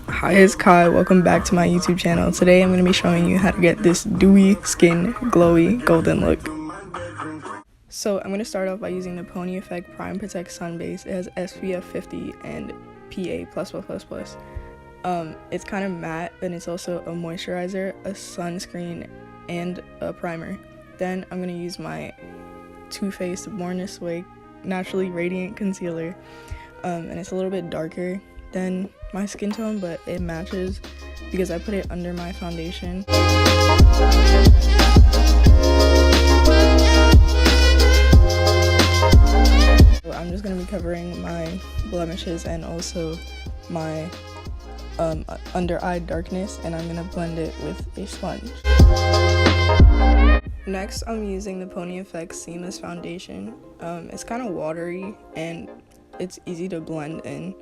Hi, it's Kai. Welcome back to my YouTube channel. Today I'm going to be showing you how to get this dewy skin glowy golden look. So I'm going to start off by using the Pony Effect Prime Protect Sun Base. It has SPF 50 and PA++++. It's kind of matte, and it's also a moisturizer, a sunscreen, and a primer. Then I'm going to use my Too Faced Born This Way Naturally Radiant Concealer, and it's a little bit darker than my skin tone, but it matches because I put it under my foundation. So I'm just going to be covering my blemishes and also my under eye darkness, and I'm going to blend it with a sponge. Next, I'm using the Pony Effect Seamless Foundation. It's kind of watery and it's easy to blend in,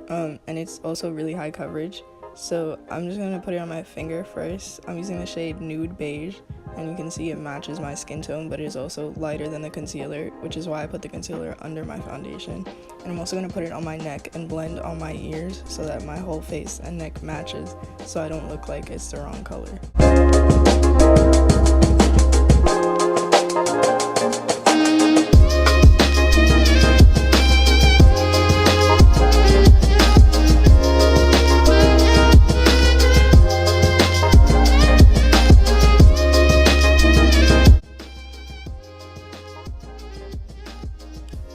and it's also really high coverage. So I'm just going to put it on my finger first. I'm using the shade Nude Beige, and you can see it matches my skin tone, but it is also lighter than the concealer, which is why I put the concealer under my foundation. And I'm also going to put it on my neck and blend on my ears so that my whole face and neck matches, so I don't look like it's the wrong color.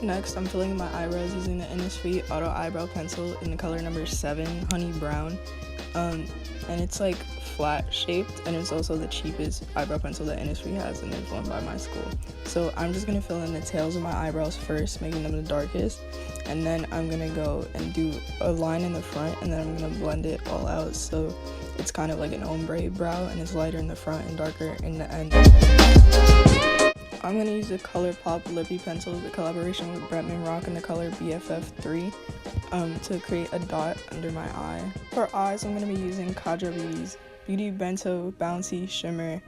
Next, I'm filling in my eyebrows using the Innisfree Auto Eyebrow Pencil in the color number 7, Honey Brown. And it's like flat shaped, and it's also the cheapest eyebrow pencil that Innisfree has, and it's owned by my school. So I'm just going to fill in the tails of my eyebrows first, making them the darkest. And then I'm going to go and do a line in the front, and then I'm going to blend it all out so it's kind of like an ombre brow, and it's lighter in the front and darker in the end. I'm going to use the ColourPop Lippy Pencil, the collaboration with Bretman Rock, in the color BFF3 to create a dot under my eye. For eyes, I'm going to be using Kajabi's Beauty Bento Bouncy Shimmer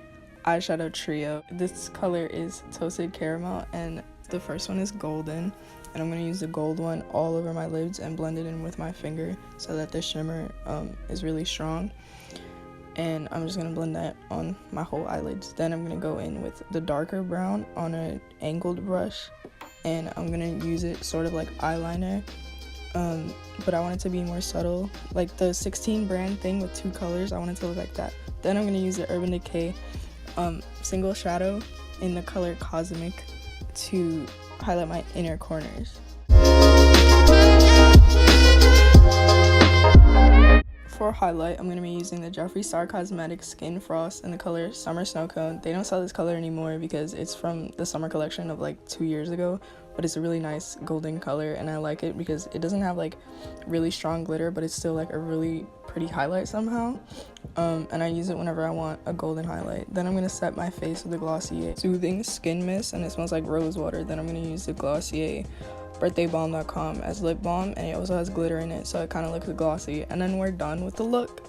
Eyeshadow Trio. This color is Toasted Caramel, and the first one is golden. And I'm going to use the gold one all over my lids and blend it in with my finger so that the shimmer is really strong. And I'm just going to blend that on my whole eyelids. Then I'm going to go in with the darker brown on an angled brush, and I'm going to use it sort of like eyeliner, but I want it to be more subtle, like the 16 brand thing with 2 colors. I want it to look like that. Then I'm going to use the Urban Decay single shadow in the color Cosmic to highlight my inner corners. For highlight, I'm going to be using the Jeffree Star Cosmetics Skin Frost in the color Summer Snow Cone. They don't sell this color anymore because it's from the summer collection of like 2 years ago, but it's a really nice golden color, and I like it because it doesn't have like really strong glitter, but it's still like a really pretty highlight somehow. And I use it whenever I want a golden highlight. Then I'm going to set my face with the Glossier Soothing Skin Mist, and it smells like rose water. Then I'm going to use the Glossier birthdaybalm.com as lip balm, and it also has glitter in it, so it kind of looks glossy. And then we're done with the look.